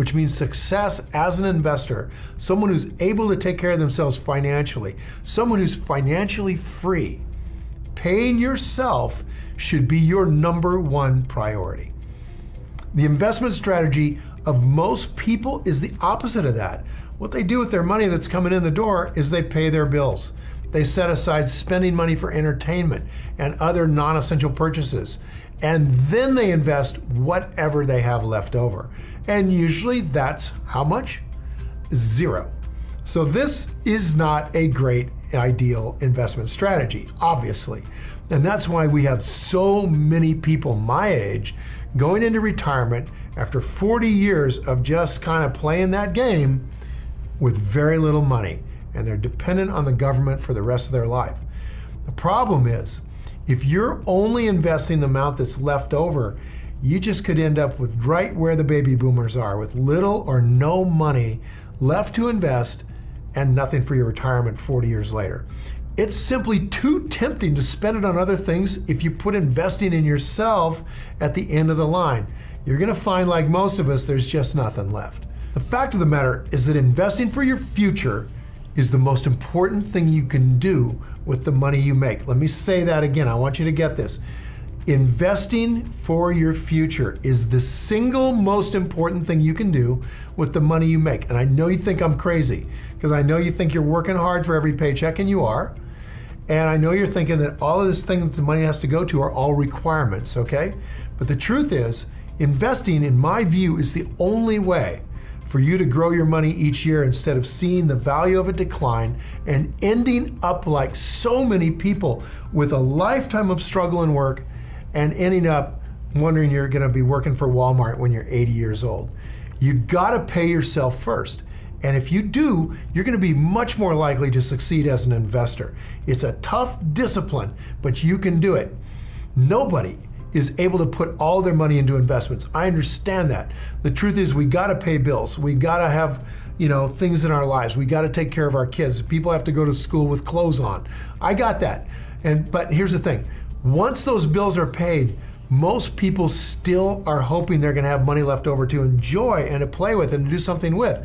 which means success as an investor, someone who's able to take care of themselves financially, someone who's financially free, paying yourself should be your number one priority. The investment strategy of most people is the opposite of that. What they do with their money that's coming in the door is they pay their bills. They set aside spending money for entertainment and other non-essential purchases. And then they invest whatever they have left over. And usually that's how much? Zero. So this is not a great ideal investment strategy, obviously. And that's why we have so many people my age going into retirement after 40 years of just kind of playing that game with very little money. And they're dependent on the government for the rest of their life. The problem is, if you're only investing the amount that's left over, you just could end up with right where the baby boomers are, with little or no money left to invest and nothing for your retirement 40 years later. It's simply too tempting to spend it on other things if you put investing in yourself at the end of the line. You're gonna find, like most of us, there's just nothing left. The fact of the matter is that investing for your future is the most important thing you can do with the money you make. Let me say that again. I want you to get this. Investing for your future is the single most important thing you can do with the money you make. And I know you think I'm crazy, because I know you think you're working hard for every paycheck, and you are. And I know you're thinking that all of this thing that the money has to go to are all requirements, okay? But the truth is, investing, in my view, is the only way for you to grow your money each year instead of seeing the value of it decline and ending up like so many people with a lifetime of struggle and work and ending up wondering you're gonna be working for Walmart when you're 80 years old. You gotta pay yourself first. And if you do, you're gonna be much more likely to succeed as an investor. It's a tough discipline, but you can do it. Nobody is able to put all their money into investments. I understand that. The truth is, we gotta pay bills. We gotta have, things in our lives. We gotta take care of our kids. People have to go to school with clothes on. I got that. But here's the thing. Once those bills are paid, most people still are hoping they're gonna have money left over to enjoy and to play with and to do something with.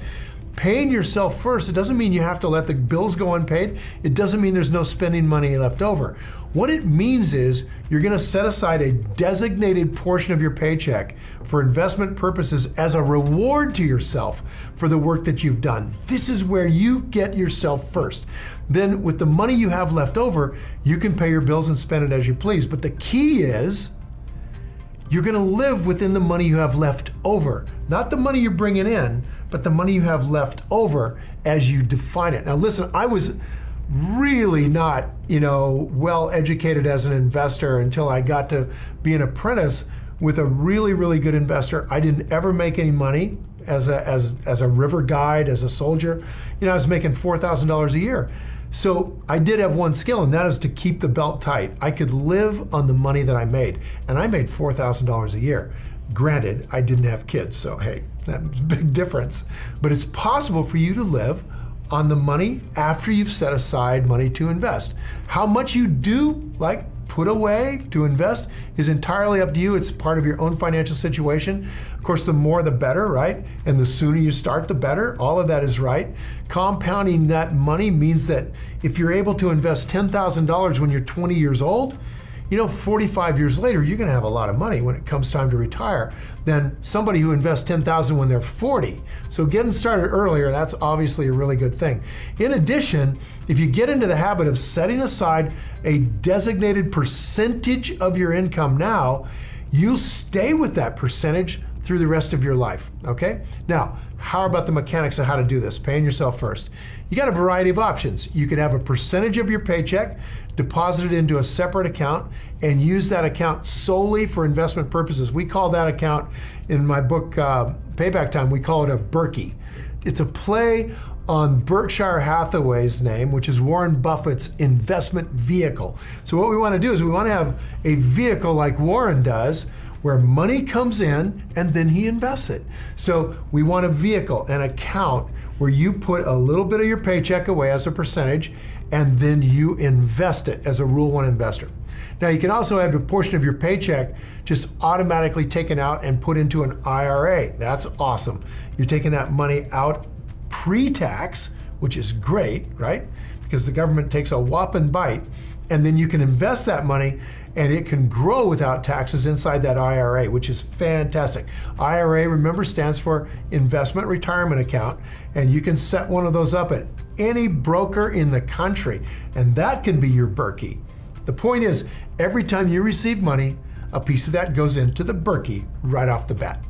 Paying yourself first, it doesn't mean you have to let the bills go unpaid. It doesn't mean there's no spending money left over. What it means is you're gonna set aside a designated portion of your paycheck for investment purposes as a reward to yourself for the work that you've done. This is where you get yourself first. Then with the money you have left over, you can pay your bills and spend it as you please. But the key is, you're gonna live within the money you have left over. Not the money you're bringing in, but the money you have left over as you define it. Now listen, I was really not, well educated as an investor until I got to be an apprentice with a really, really good investor. I didn't ever make any money as a river guide, as a soldier. I was making $4,000 a year. So I did have one skill, and that is to keep the belt tight. I could live on the money that I made, and I made $4,000 a year. Granted, I didn't have kids, so hey, that's a big difference. But it's possible for you to live on the money after you've set aside money to invest. How much you do put away to invest is entirely up to you. It's part of your own financial situation. Of course, the more the better, right? And the sooner you start, the better. All of that is right. Compounding that money means that if you're able to invest $10,000 when you're 20 years old, 45 years later, you're gonna have a lot of money when it comes time to retire than somebody who invests $10,000 when they're 40. So getting started earlier, that's obviously a really good thing. In addition, if you get into the habit of setting aside a designated percentage of your income now, you'll stay with that percentage through the rest of your life, okay? Now, how about the mechanics of how to do this? Paying yourself first. You got a variety of options. You could have a percentage of your paycheck deposited into a separate account and use that account solely for investment purposes. We call that account, in my book, Payback Time, we call it a Berkey. It's a play on Berkshire Hathaway's name, which is Warren Buffett's investment vehicle. So what we want to do is we want to have a vehicle like Warren does, where money comes in and then he invests it. So we want a vehicle, an account where you put a little bit of your paycheck away as a percentage and then you invest it as a Rule 1 investor. Now you can also have a portion of your paycheck just automatically taken out and put into an IRA. That's awesome. You're taking that money out pre-tax, which is great, right? Because the government takes a whopping bite, and then you can invest that money and it can grow without taxes inside that IRA, which is fantastic. IRA, remember, stands for Investment Retirement Account, and you can set one of those up at any broker in the country, and that can be your Berkey. The point is, every time you receive money, a piece of that goes into the Berkey right off the bat.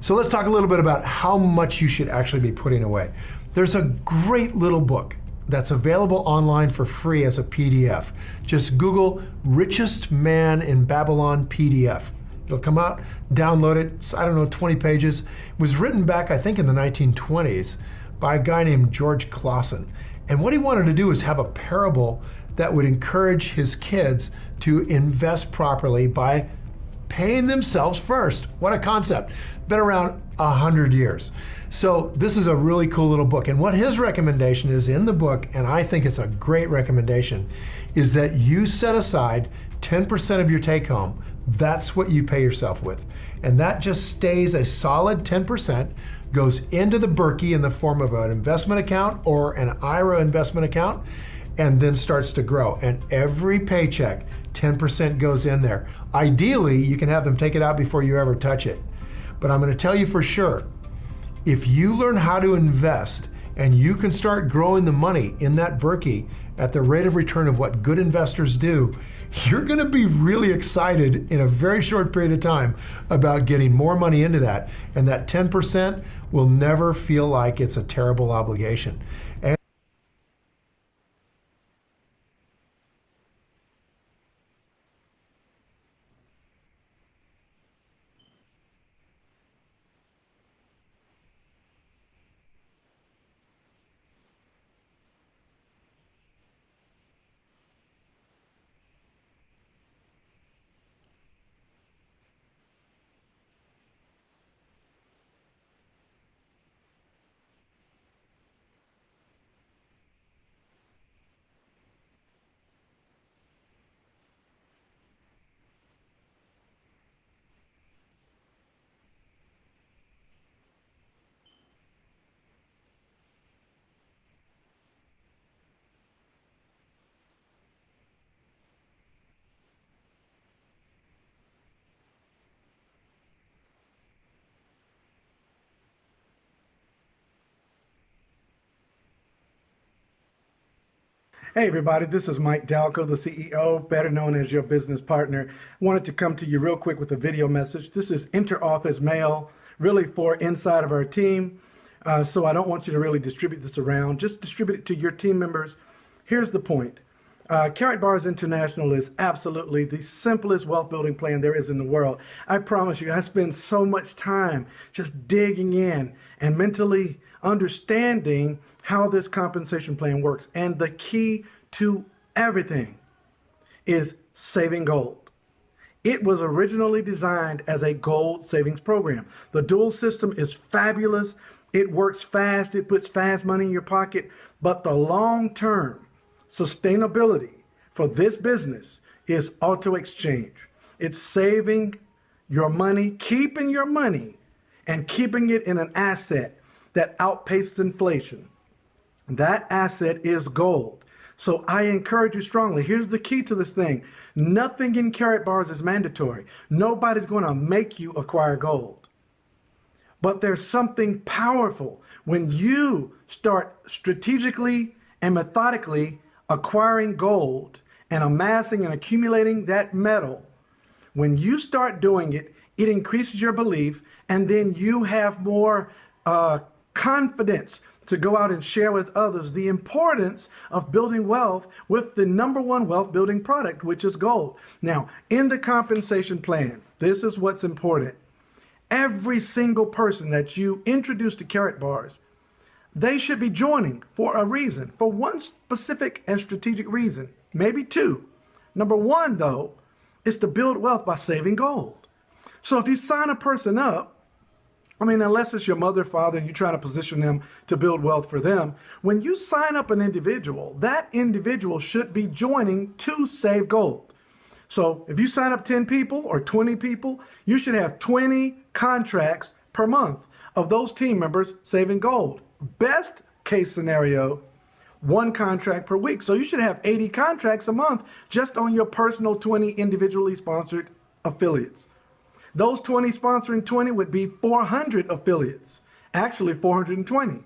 So let's talk a little bit about how much you should actually be putting away. There's a great little book that's available online for free as a PDF. Just Google Richest Man in Babylon PDF. It'll come out, download it. It's, I don't know, 20 pages. It was written back, I think, in the 1920s by a guy named George Clausen. And what he wanted to do was have a parable that would encourage his kids to invest properly by paying themselves first. What a concept. Been around 100 years. So this is a really cool little book. And what his recommendation is in the book, and I think it's a great recommendation, is that you set aside 10% of your take home. That's what you pay yourself with. And that just stays a solid 10%, goes into the Berkey in the form of an investment account or an IRA investment account, and then starts to grow. And every paycheck, 10% goes in there. Ideally, you can have them take it out before you ever touch it. But I'm going to tell you for sure, if you learn how to invest and you can start growing the money in that Berkey at the rate of return of what good investors do, you're going to be really excited in a very short period of time about getting more money into that. And that 10% will never feel like it's a terrible obligation. Hey everybody, this is Mike Dalco, the CEO, better known as your business partner. Wanted to come to you real quick with a video message. This is inter-office mail, really for inside of our team. So I don't want you to really distribute this around. Just distribute it to your team members. Here's the point. Karatbars International is absolutely the simplest wealth building plan there is in the world. I promise you, I spend so much time just digging in and mentally understanding how this compensation plan works. And the key to everything is saving gold. It was originally designed as a gold savings program. The dual system is fabulous. It works fast. It puts fast money in your pocket. But the long-term sustainability for this business is auto exchange. It's saving your money, keeping your money, and keeping it in an asset that outpaces inflation. That asset is gold. So I encourage you strongly. Here's the key to this thing. Nothing in Karatbars is mandatory. Nobody's going to make you acquire gold. But there's something powerful when you start strategically and methodically acquiring gold and amassing and accumulating that metal. When you start doing it, it increases your belief, and then you have more confidence to go out and share with others the importance of building wealth with the #1 wealth building product, which is gold. Now, in the compensation plan, this is what's important. Every single person that you introduce to Karatbars, they should be joining for a reason, for one specific and strategic reason, maybe two. #1, though, is to build wealth by saving gold. So if you sign a person up, I mean, unless it's your mother, father, and you're trying to position them to build wealth for them, when you sign up an individual, that individual should be joining to save gold. So if you sign up 10 people or 20 people, you should have 20 contracts per month of those team members saving gold. Best case scenario, 1 contract per week. So you should have 80 contracts a month just on your personal 20 individually sponsored affiliates. Those 20 sponsoring 20 would be 400 affiliates, actually 420.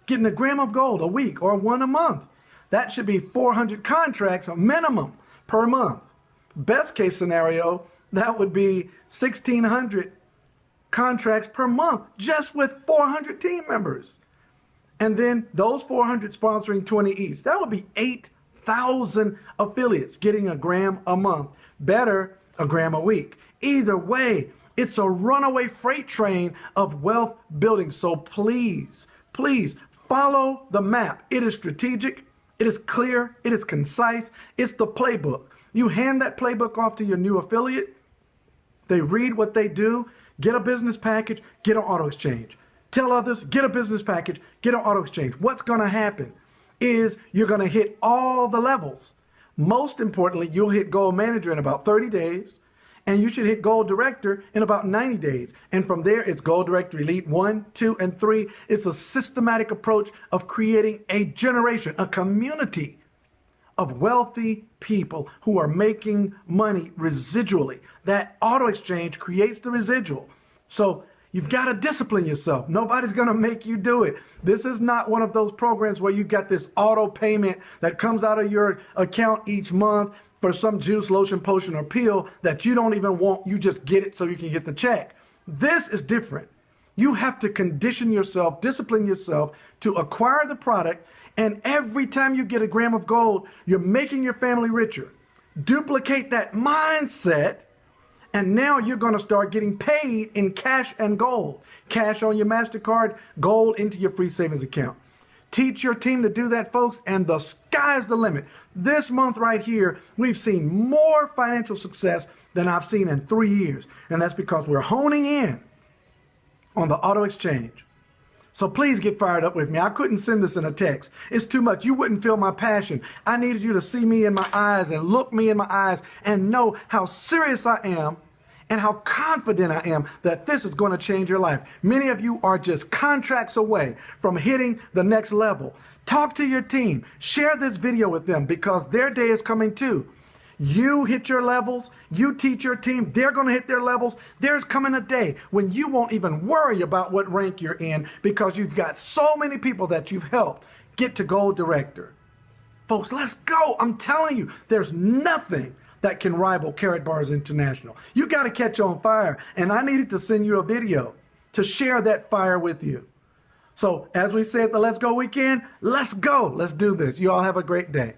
Getting a gram of gold a week or 1 a month. That should be 400 contracts minimum per month. Best case scenario, that would be 1,600 contracts per month just with 400 team members. And then those 400 sponsoring 20 each. That would be 8,000 affiliates getting a gram a month. Better, a gram a week. Either way, it's a runaway freight train of wealth building. So please, please follow the map. It is strategic. It is clear. It is concise. It's the playbook. You hand that playbook off to your new affiliate. They read what they do, get a business package, get an auto exchange. Tell others, get a business package, get an auto exchange. What's going to happen is you're going to hit all the levels. Most importantly, you'll hit Gold Manager in about 30 days, and you should hit Gold Director in about 90 days. And from there, it's Gold Director Elite 1, 2, and 3. It's a systematic approach of creating a generation, a community of wealthy people who are making money residually. That auto exchange creates the residual. So you've got to discipline yourself. Nobody's going to make you do it. This is not one of those programs where you got this auto payment that comes out of your account each month for some juice, lotion, potion, or pill that you don't even want. You just get it so you can get the check. This is different. You have to condition yourself, discipline yourself to acquire the product. And every time you get a gram of gold, you're making your family richer. Duplicate that mindset, and now you're going to start getting paid in cash and gold. Cash on your MasterCard, gold into your free savings account. Teach your team to do that, folks, and the sky's the limit. This month right here, we've seen more financial success than I've seen in 3 years. And that's because we're honing in on the auto exchange. So please get fired up with me. I couldn't send this in a text. It's too much. You wouldn't feel my passion. I needed you to see me in my eyes and look me in my eyes and know how serious I am and how confident I am that this is going to change your life. Many of you are just contracts away from hitting the next level. Talk to your team. Share this video with them because their day is coming too. You hit your levels, you teach your team, they're going to hit their levels. There's coming a day when you won't even worry about what rank you're in because you've got so many people that you've helped get to Gold Director. Folks, let's go. I'm telling you, there's nothing that can rival Carrot Bars International. You got to catch on fire, and I needed to send you a video to share that fire with you. So as we say at the Let's Go weekend, let's go. Let's do this. You all have a great day.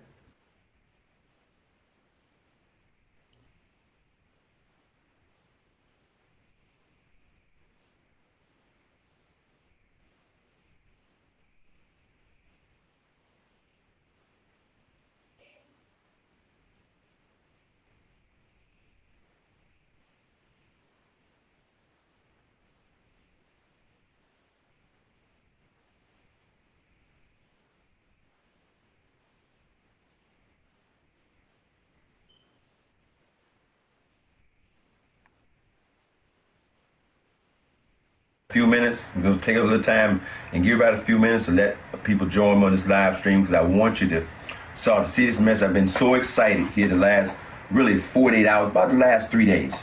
Few minutes. We're going to take a little time and give about a few minutes to let people join me on this live stream because I want you to start to see this message. I've been so excited here the last really 48 hours, about the last 3 days.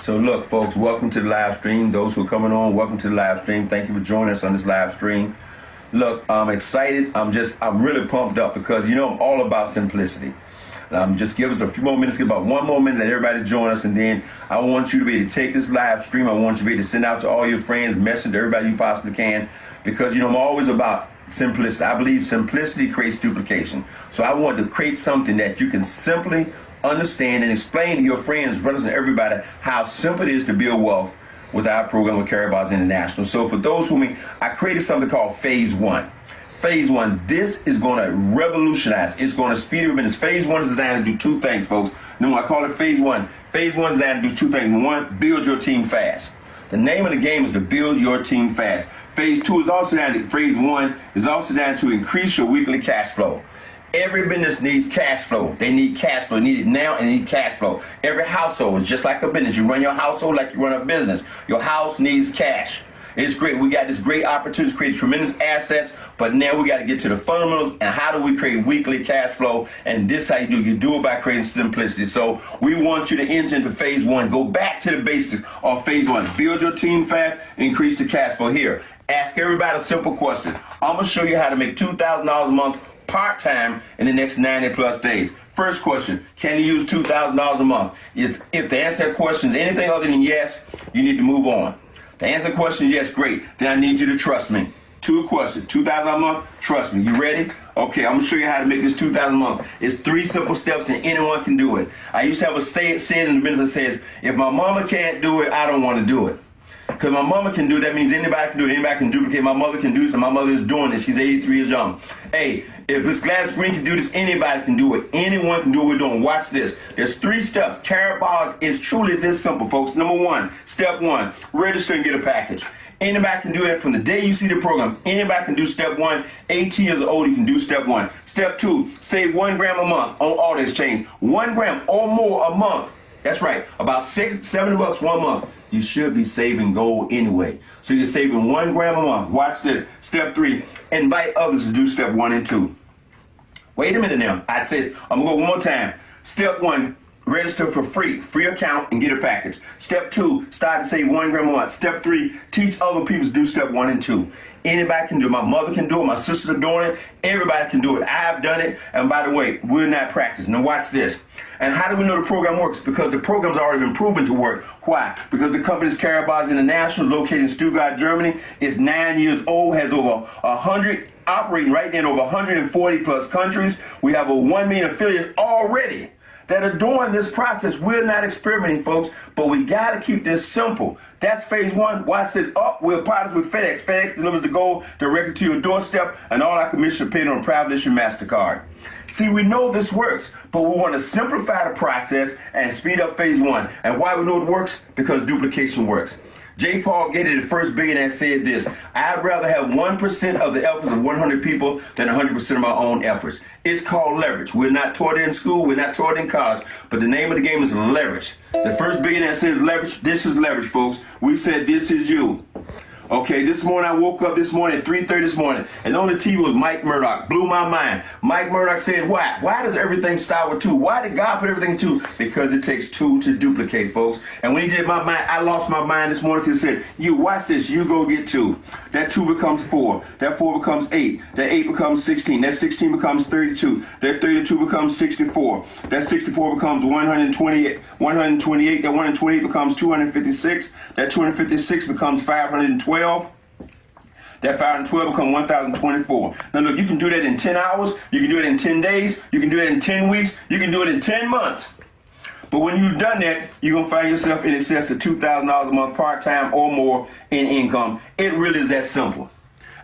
So look, folks, welcome to the live stream. Those who are coming on, welcome to the live stream. Thank you for joining us on this live stream. Look, I'm excited. I'm really pumped up because, you know, I'm all about simplicity. Just give us a few more minutes, give about 1 more minute, let everybody join us, and then I want you to be able to take this live stream. I want you to be able to send out to all your friends, message to everybody you possibly can, because, you know, I'm always about simplicity. I believe simplicity creates duplication. So I want to create something that you can simply understand and explain to your friends, brothers, and everybody how simple it is to build wealth with our program with Carrot Bars International. So for those who I created something called Phase 1. phase one. This is going to revolutionize. It's going to speed up business. Phase one is designed to do two things, folks. Number one, I call it phase one. Phase one is designed to do two things. One, build your team fast. The name of the game is to build your team fast. Phase two is also designed to, phase one is also designed to increase your weekly cash flow. Every business needs cash flow. They need cash flow. They need it now and they need cash flow. Every household is just like a business. You run your household like you run a business. Your house needs cash. It's great. We got this great opportunity to create tremendous assets, but now we got to get to the fundamentals and how do we create weekly cash flow? And this how you do. You do it by creating simplicity. So we want you to enter into phase one. Go back to the basics of phase one. Build your team fast, increase the cash flow. Here, ask everybody a simple question. I'm going to show you how to make $2,000 a month part-time in the next 90 plus days. First question, can you use $2,000 a month? If the answer to that question is anything other than yes, you need to move on. The answer to the question is yes, great. Then I need you to trust me. Two questions, $2,000 a month, trust me. You ready? Okay, I'm gonna show you how to make this $2,000 a month. It's 3 simple steps and anyone can do it. I used to have a saying in the business that says, if my mama can't do it, I don't want to do it. Because my mama can do it, that means anybody can do it. Anybody can duplicate. My mother can do this, and my mother is doing it. She's 83 years young. Hey, if this glass green can do this, anybody can do it. Anyone can do what we're doing. Watch this. There's 3 steps. Carrot bars is truly this simple, folks. Number 1, step 1, register and get a package. Anybody can do that from the day you see the program. Anybody can do step 1. 18 years old, you can do step 1. Step 2, save 1 gram a month on auto exchange. 1 gram or more a month. That's right, about $70 1 month. You should be saving gold anyway. So you're saving 1 gram a month. Watch this. Step 3, invite others to do step 1 and 2. Wait a minute now. I'm gonna go one more time. Step 1, register for free account and get a package. Step 2, start to save 1 gram a month. Step 3, teach other people to do step 1 and 2. Anybody can do it. My mother can do it. My sisters are doing it. Everybody can do it. I've done it. And by the way, we're not practicing. Now watch this. And how do we know the program works? Because the program's already been proven to work. Why? Because the company's Carrot Bars International, located in Stuttgart, Germany, is 9 years old, has over 100 operating right now in over 140 plus countries. We have over 1 million affiliates already that are doing this process. We're not experimenting, folks, but we got to keep this simple. That's phase 1. Watch this. We're partners with FedEx. FedEx delivers the gold directly to your doorstep, and all our commission are paid on a private issue MasterCard. See, we know this works, but we want to simplify the process and speed up phase 1. And why we know it works? Because duplication works. J. Paul Getty, the first billionaire, said this: I'd rather have 1% of the efforts of 100 people than 100% of my own efforts. It's called leverage. We're not taught it in school, we're not taught it in college, but the name of the game is leverage. The first billionaire says leverage. This is leverage, folks. We said this is you. Okay, this morning I woke up this morning at 3:30 this morning, and on the TV was Mike Murdoch. Blew my mind. Mike Murdoch said, why? Why does everything start with 2? Why did God put everything in 2? Because it takes 2 to duplicate, folks. And when he did my mind, I lost my mind this morning because he said, you watch this, you go get 2. That 2 becomes 4. That 4 becomes 8. That 8 becomes 16. That 16 becomes 32. That 32 becomes 64. That 64 becomes 128. 128. That 128 becomes 256. That 256 becomes 512. That 512 become 1,024. Now look, you can do that in 10 hours, you can do it in 10 days, you can do it in 10 weeks, you can do it in 10 months. But when you've done that, you're gonna find yourself in excess of $2,000 a month part-time or more in income. It really is that simple.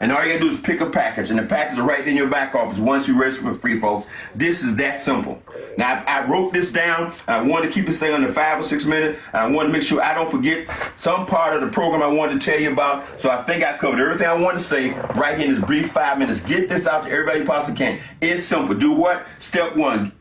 And all you gotta do is pick a package, and the package is right in your back office once you register for free, folks. This is that simple. Now, I wrote this down. I wanted to keep this thing under 5 or 6 minutes. I wanted to make sure I don't forget some part of the program I wanted to tell you about. So I think I covered everything I wanted to say right here in this brief 5 minutes. Get this out to everybody you possibly can. It's simple. Do what? Step 1,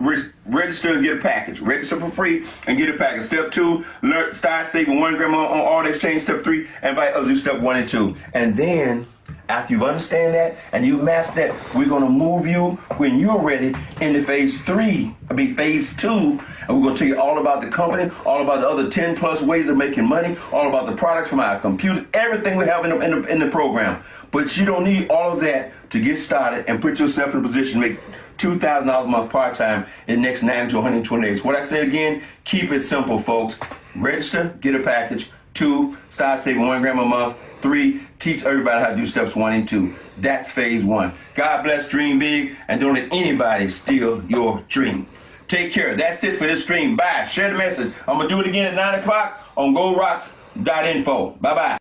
register and get a package. Register for free and get a package. Step 2, start saving 1 gram on auto exchange. Step 3, invite others to do step 1 and 2. And then, after you understand that and you master that, we're going to move you when you're ready into phase 2, and we're going to tell you all about the company, all about the other 10 plus ways of making money, all about the products from our computers, everything we have in the program. But you don't need all of that to get started and put yourself in a position to make $2,000 a month part-time in the next 90 to 120 days. What I say again, keep it simple, folks. Register, get a package. 2, start saving 1 gram a month. 3, teach everybody how to do steps 1 and 2. That's phase 1. God bless, dream big, and don't let anybody steal your dream. Take care. That's it for this stream. Bye. Share the message. I'm going to do it again at 9 o'clock on goldrocks.info. Bye-bye.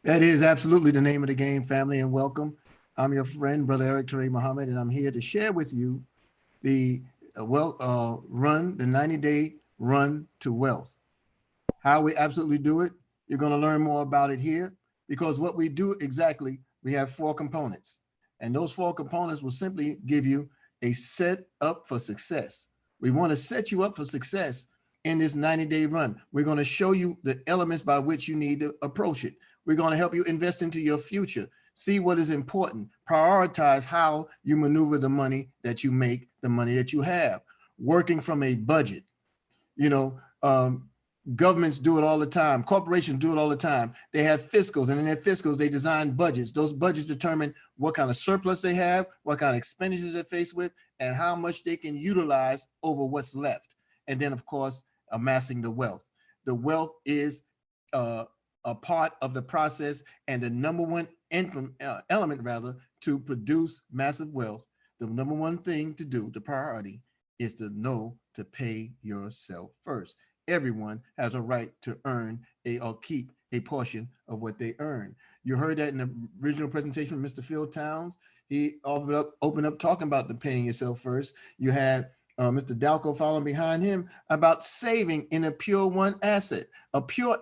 That is absolutely the name of the game, family, and welcome. I'm your friend, Brother Eric Ture Muhammad, and I'm here to share with you the run, the 90-day run to wealth. How we absolutely do it, you're going to learn more about it here, because what we do exactly, we have 4 components. And those 4 components will simply give you a set up for success. We want to set you up for success in this 90-day run. We're going to show you the elements by which you need to approach it. We're going to help you invest into your future, see what is important, prioritize how you maneuver the money that you make, the money that you have, working from a budget. You know, governments do it all the time. Corporations do it all the time. They have fiscals, and in their fiscals, they design budgets. Those budgets determine what kind of surplus they have, what kind of expenditures they're faced with, and how much they can utilize over what's left. And then, of course, amassing the wealth. The wealth is a part of the process, and the number one element, rather, to produce massive wealth. The number one thing to do, the priority, is to know to pay yourself first. Everyone has a right to earn or keep a portion of what they earn. You heard that in the original presentation from Mr. Phil Towns. He opened up talking about the paying yourself first. You had Mr. Dalco following behind him about saving in a pure one asset, a pure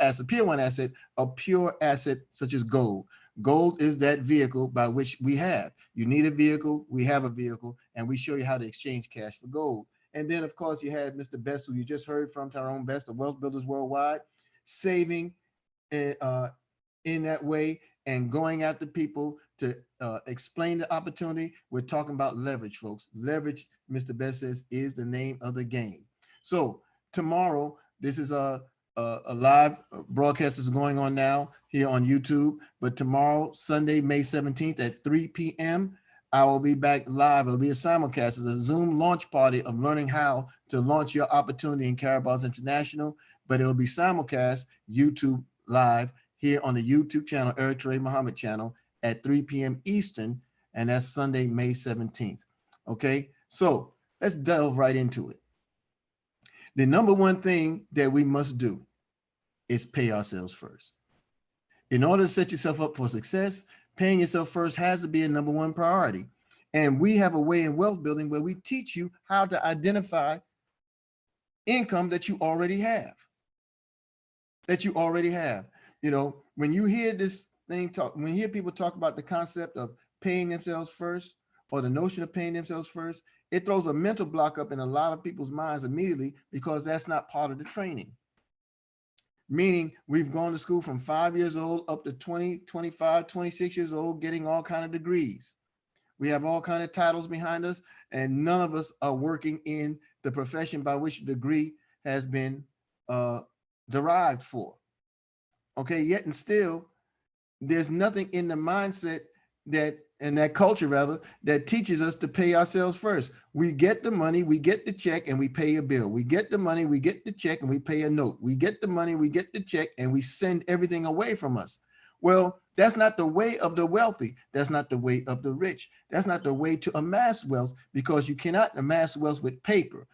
one asset, a pure asset such as gold. Gold is that vehicle by which we have. You need a vehicle, we have a vehicle, and we show you how to exchange cash for gold. And then, of course, you had Mr. Best, who you just heard from, Tyrone Best of Wealth Builders Worldwide, saving in that way and going after people to explain the opportunity. We're talking about leverage, folks. Leverage, Mr. Best says, is the name of the game. So tomorrow, this is a live broadcast is going on now here on YouTube, but tomorrow, Sunday, May 17th at 3 p.m., I will be back live. It'll be a simulcast. It's a Zoom launch party of learning how to launch your opportunity in Carabal's International, but it'll be simulcast YouTube live here on the YouTube channel, Eric Ture Muhammad channel at 3 p.m. Eastern, and that's Sunday, May 17th. Okay, so let's delve right into it. The number one thing that we must do is pay ourselves first. In order to set yourself up for success, paying yourself first has to be a number one priority. And we have a way in wealth building where we teach you how to identify income that you already have. You know, when you hear this thing talk, when you hear people talk about the concept of paying themselves first, or the notion of paying themselves first, it throws a mental block up in a lot of people's minds immediately, because that's not part of the training. Meaning we've gone to school from 5 years old up to 20, 25, 26 years old, getting all kinds of degrees. We have all kinds of titles behind us, and none of us are working in the profession by which the degree has been derived for. Okay, yet and still, there's nothing in the mindset and that culture rather, that teaches us to pay ourselves first. We get the money, we get the check, and we pay a bill. We get the money, we get the check, and we pay a note. We get the money, we get the check, and we send everything away from us. Well, that's not the way of the wealthy. That's not the way of the rich. That's not the way to amass wealth, because you cannot amass wealth with paper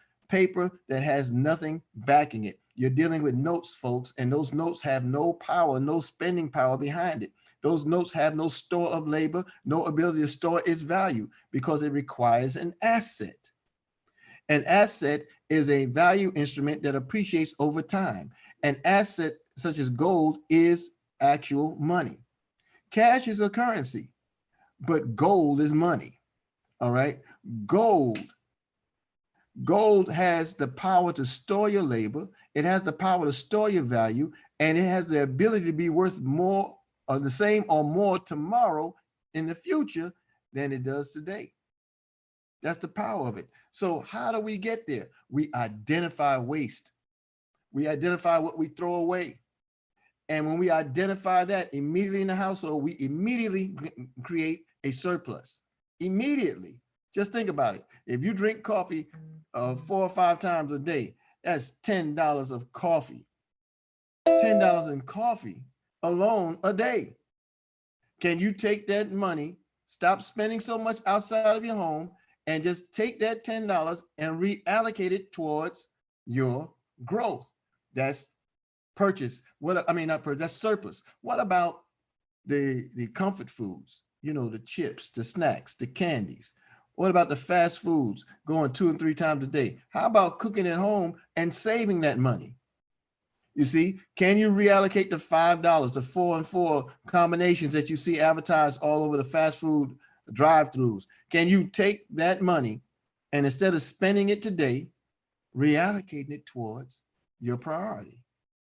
that has nothing backing it. You're dealing with notes, folks, and those notes have no power, no spending power behind it. Those notes have no store of labor, no ability to store its value, because it requires an asset. An asset is a value instrument that appreciates over time. An asset such as gold is actual money. Cash is a currency, but gold is money. All right. Gold has the power to store your labor. It has the power to store your value, and it has the ability to be worth more or the same or more tomorrow in the future than it does today. That's the power of it. So how do we get there? We identify waste. We identify what we throw away. And when we identify that immediately in the household, we immediately create a surplus. Immediately. Just think about it. If you drink coffee 4 or 5 times a day, that's $10 of coffee. $10 in coffee alone a day. Can you take that money, stop spending so much outside of your home, and just take that $10 and reallocate it towards your growth? That's purchase. Not purchase, that's surplus. What about the comfort foods, you know, the chips, the snacks, the candies? What about the fast foods going 2 and 3 times a day? How about cooking at home and saving that money? You see, can you reallocate the $5, the 4 and 4 combinations that you see advertised all over the fast food drive-throughs? Can you take that money and instead of spending it today, reallocating it towards your priority?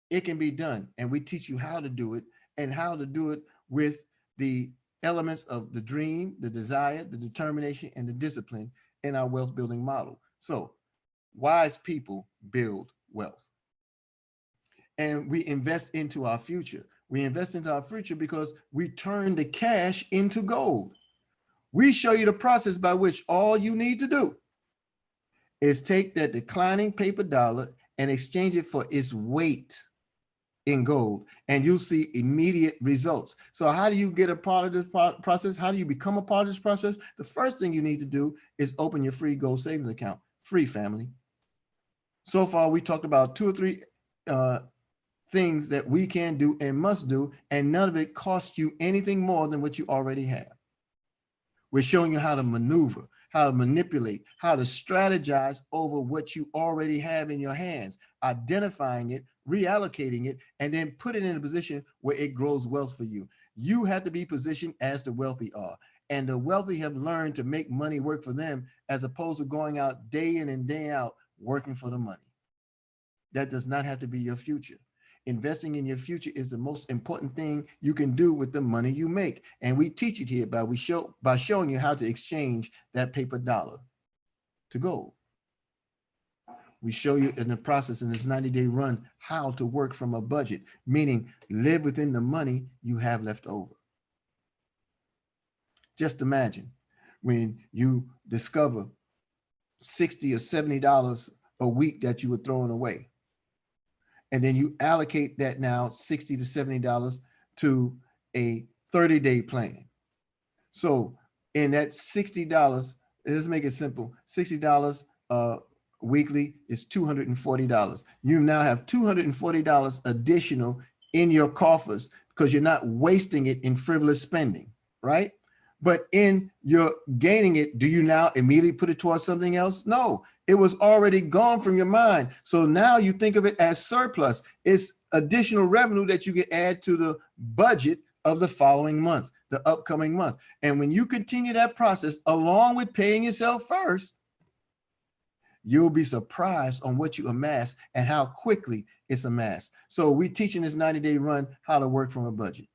It can be done, and we teach you how to do it and how to do it with the elements of the dream, the desire, the determination, and the discipline in our wealth building model. So wise people build wealth. And we invest into our future. We invest into our future because we turn the cash into gold. We show you the process by which all you need to do is take that declining paper dollar and exchange it for its weight in gold, and you'll see immediate results. So how do you get a part of this process? How do you become a part of this process? The first thing you need to do is open your free gold savings account. Free, family. So far, we talked about 2 or 3 things that we can do and must do, and none of it costs you anything more than what you already have. We're showing you how to maneuver, how to manipulate, how to strategize over what you already have in your hands, identifying it, reallocating it, and then put it in a position where it grows wealth for you. You have to be positioned as the wealthy are. And the wealthy have learned to make money work for them as opposed to going out day in and day out working for the money. That does not have to be your future. Investing in your future is the most important thing you can do with the money you make. And we teach it here by showing you how to exchange that paper dollar to gold. We show you in the process in this 90-day run how to work from a budget, meaning live within the money you have left over. Just imagine when you discover $60 or $70 a week that you were throwing away. And then you allocate that now $60 to $70 to a 30-day plan. So in that $60, let's make it simple, $60 weekly is $240. You now have $240 additional in your coffers because you're not wasting it in frivolous spending, right? But in your gaining it, do you now immediately put it towards something else? No, it was already gone from your mind. So now you think of it as surplus. It's additional revenue that you can add to the budget of the following month, the upcoming month. And when you continue that process along with paying yourself first, you'll be surprised on what you amass and how quickly it's amassed. So we're teaching this 90-day run how to work from a budget.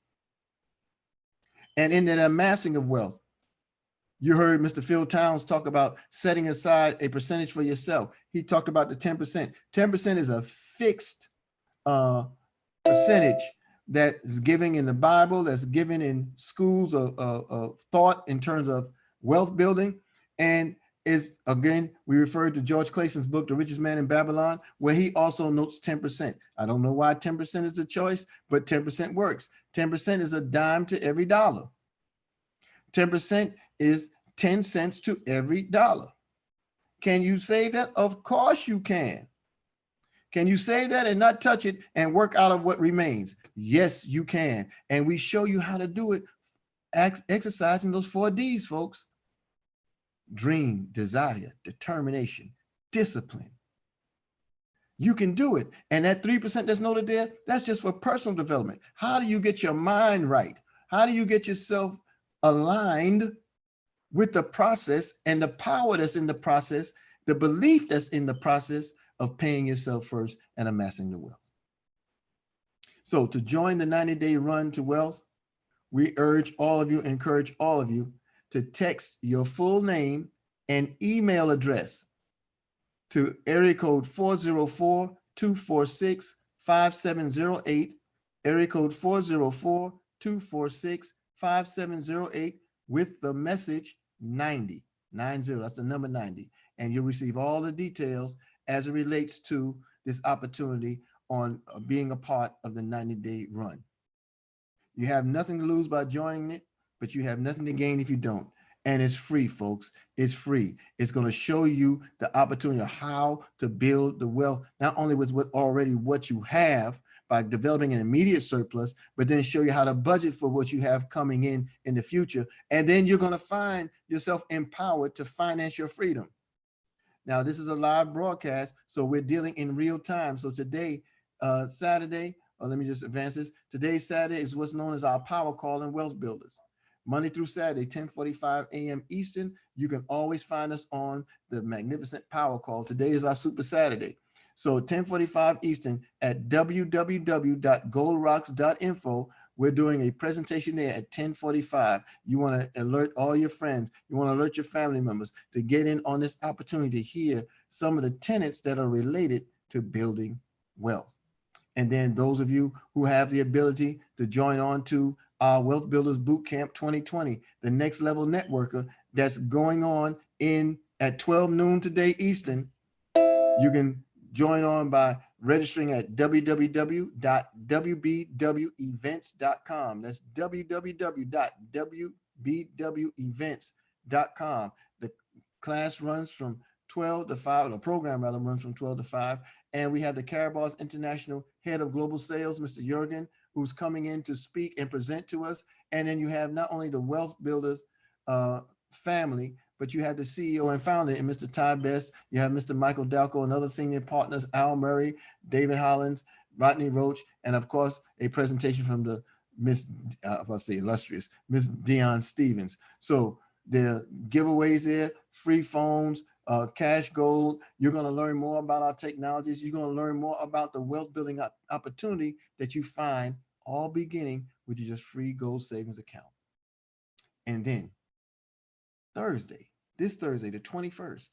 And in that amassing of wealth, you heard Mr. Phil Towns talk about setting aside a percentage for yourself. He talked about the 10%. 10% is a fixed percentage that is given in the Bible, that's given in schools of thought in terms of wealth building. And is, again, we referred to George Clayton's book, The Richest Man in Babylon, where he also notes 10%. I don't know why 10% is the choice, but 10% works. 10% is a dime to every dollar. 10% is 10 cents to every dollar. Can you save that? Of course you can. Can you save that and not touch it and work out of what remains? Yes, you can. And we show you how to do it, exercising those 4 Ds, folks. Dream, desire, determination, discipline. You can do it. And that 3% that's noted there, that's just for personal development. How do you get your mind right? How do you get yourself aligned with the process and the power that's in the process, the belief that's in the process of paying yourself first and amassing the wealth? So to join the 90-day run to wealth, we urge all of you, encourage all of you to text your full name and email address to area code 404-246-5708, area code 404-246-5708 with the message 90, that's the number 90. And you'll receive all the details as it relates to this opportunity on being a part of the 90-day run. You have nothing to lose by joining it, but you have nothing to gain if you don't. And it's free, folks. It's free. It's going to show you the opportunity of how to build the wealth, not only with what you have, by developing an immediate surplus, but then show you how to budget for what you have coming in the future. And then you're going to find yourself empowered to finance your freedom. Now, this is a live broadcast, so we're dealing in real time. So today, Saturday, or let me just advance this. Today's Saturday is what's known as our Power Call and Wealth Builders. Monday through Saturday, 10:45 a.m. Eastern. You can always find us on the magnificent Power Call. Today is our Super Saturday. So 10:45 Eastern at www.goldrocks.info. We're doing a presentation there at 10:45. You want to alert all your friends. You want to alert your family members to get in on this opportunity to hear some of the tenets that are related to building wealth. And then those of you who have the ability to join on to our Wealth Builders Bootcamp 2020, the next level networker that's going on at 12 noon today Eastern, you can join on by registering at www.wbwevents.com. That's www.wbwevents.com. The class runs from 12 to 5, the program rather runs from 12 to 5. And we have the Carabal's International Head of Global Sales, Mr. Jurgen, who's coming in to speak and present to us. And then you have not only the Wealth Builders family, but you have the CEO and founder, and Mr. Ty Best. You have Mr. Michael Dalco and other senior partners, Al Murray, David Hollins, Rodney Roach, and of course, a presentation from the illustrious Miss Dion Stevens. So the giveaways there, free phones, cash gold. You're going to learn more about our technologies. You're going to learn more about the wealth building opportunity that you find, all beginning with your just free gold savings account. And then this Thursday, the 21st,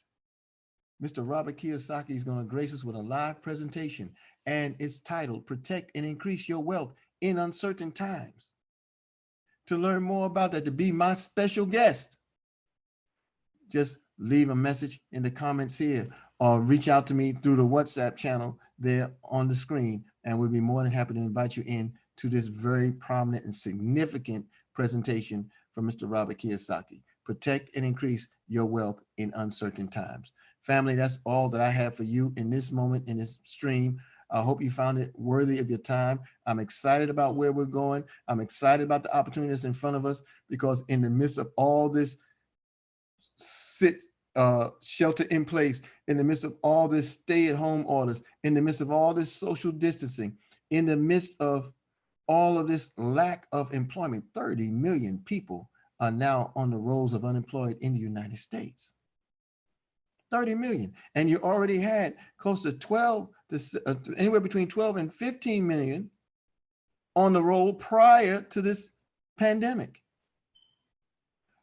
Mr. Robert Kiyosaki is going to grace us with a live presentation, and it's titled Protect and Increase Your Wealth in Uncertain Times. To learn more about that, to be my special guest, just leave a message in the comments here or reach out to me through the WhatsApp channel there on the screen, and we'll be more than happy to invite you in to this very prominent and significant presentation from Mr. Robert Kiyosaki. Protect and increase your wealth in uncertain times. Family, that's all that I have for you in this moment, in this stream. I hope you found it worthy of your time. I'm excited about where we're going. I'm excited about the opportunities in front of us, because in the midst of all this shelter in place, in the midst of all this stay-at-home orders, in the midst of all this social distancing, in the midst of all of this lack of employment, 30 million people are now on the rolls of unemployed in the United States. 30 million. And you already had close to anywhere between 12 and 15 million on the roll prior to this pandemic.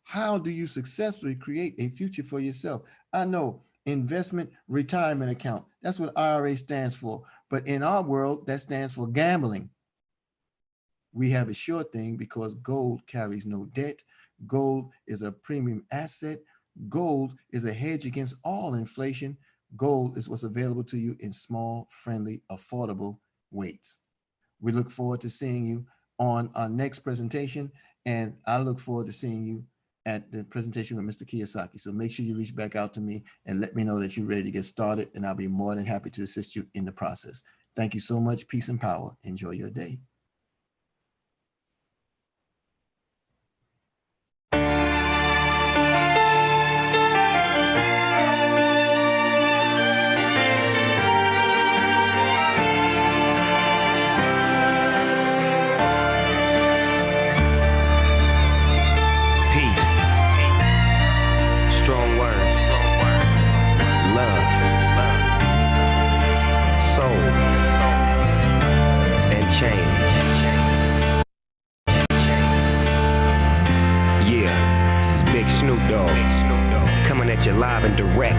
How do you successfully create a future for yourself? I know investment retirement account, that's what IRA stands for. But in our world, that stands for gambling. We have a sure thing because gold carries no debt. Gold is a premium asset. Gold is a hedge against all inflation. Gold is what's available to you in small, friendly, affordable weights. We look forward to seeing you on our next presentation, and I look forward to seeing you at the presentation with Mr. Kiyosaki. So make sure you reach back out to me and let me know that you're ready to get started, and I'll be more than happy to assist you in the process. Thank you so much. Peace and power. Enjoy your day. Live and direct.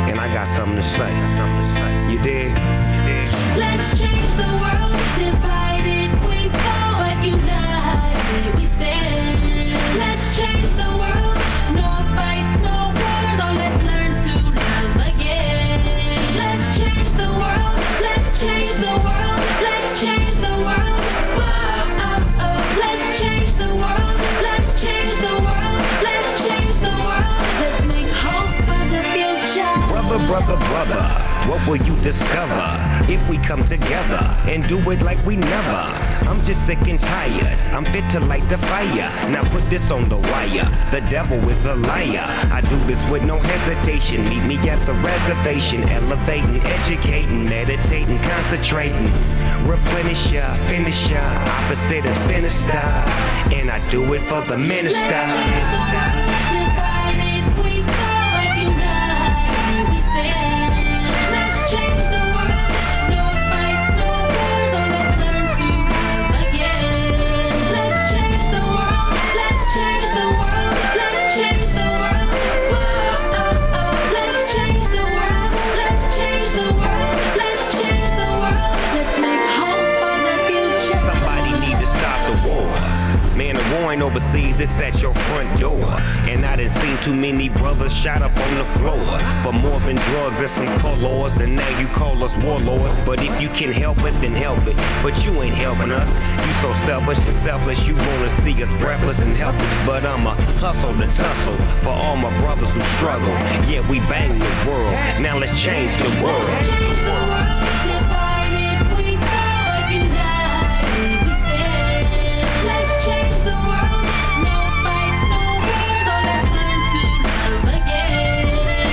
And I got something to say. You dig? Let's change the world. Divided we fall, but united we stand. Let's change the world. No fights, no wars. Oh, let's learn to love again. Let's change the world. Let's change the world. Let's change the world. Whoa, oh, oh. Let's change the world. Let's change the world. Let's change the world. Let's make hope for the future. Brother, brother, brother. What will you discover if we come together and do it like we never? I'm just sick and tired. I'm fit to light the fire. Now put this on the wire. The devil is a liar. I do this with no hesitation. Meet me at the reservation. Elevating, educating, meditating, concentrating. Replenish ya, finish ya. Opposite of sinister. And I do it for the minister. Let's change the world, divided we fall, but united we stand. Let's change the world, no fights, no wars, oh let's learn to love again. Let's change the world, let's change the world, let's change the world. Whoa, oh, oh. Let's change the world, let's change the world, let's change the world. Let's make hope for the future. Somebody need to stop the war. Man, the war ain't overseas, it's at your front door. And I done seen too many brothers shot up on the floor for more than drugs and some colors. And now you call us warlords. But if you can help it, then help it. But you ain't helping us. You so selfish and selfless, you wanna see us breathless and helpless. But I'ma hustle to tussle for all my brothers who struggle. Yeah, we bang the world. Now let's change the world. Let's change the world, divided we fall, but united we stand. Let's change the world, no fights, no wars, oh let's learn to love again.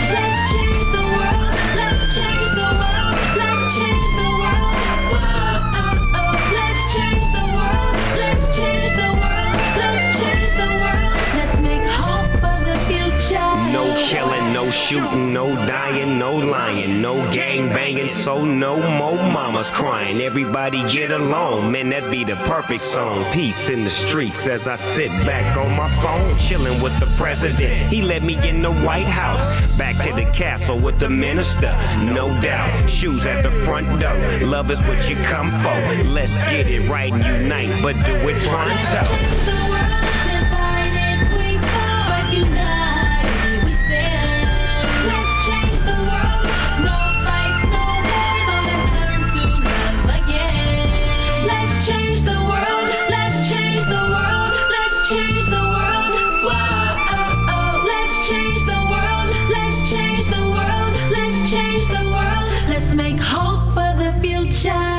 Let's change the world, let's change the world, let's change the world. Whoa, oh, oh. Let's change the world, let's change the world, let's change the world. Let's make hope for the future. No killing, no shooting, no dying, no lying, no gang banging, so no more mamas crying. Everybody get along, man, that be the perfect song. Peace in the streets as I sit back on my phone, chilling with the president. He let me in the White House, back to the castle with the minister. No doubt, shoes at the front door. Love is what you come for. Let's get it right and unite, but do it Let's pronto. change the world, divided we fall, but united we stand. Let's change the world, no fights, no wars, oh let's learn to love again. Let's change the world, let's change the world, let's change the world. Whoa, oh, oh. Let's change the world, let's change the world, let's change the world. Let's make hope for the future.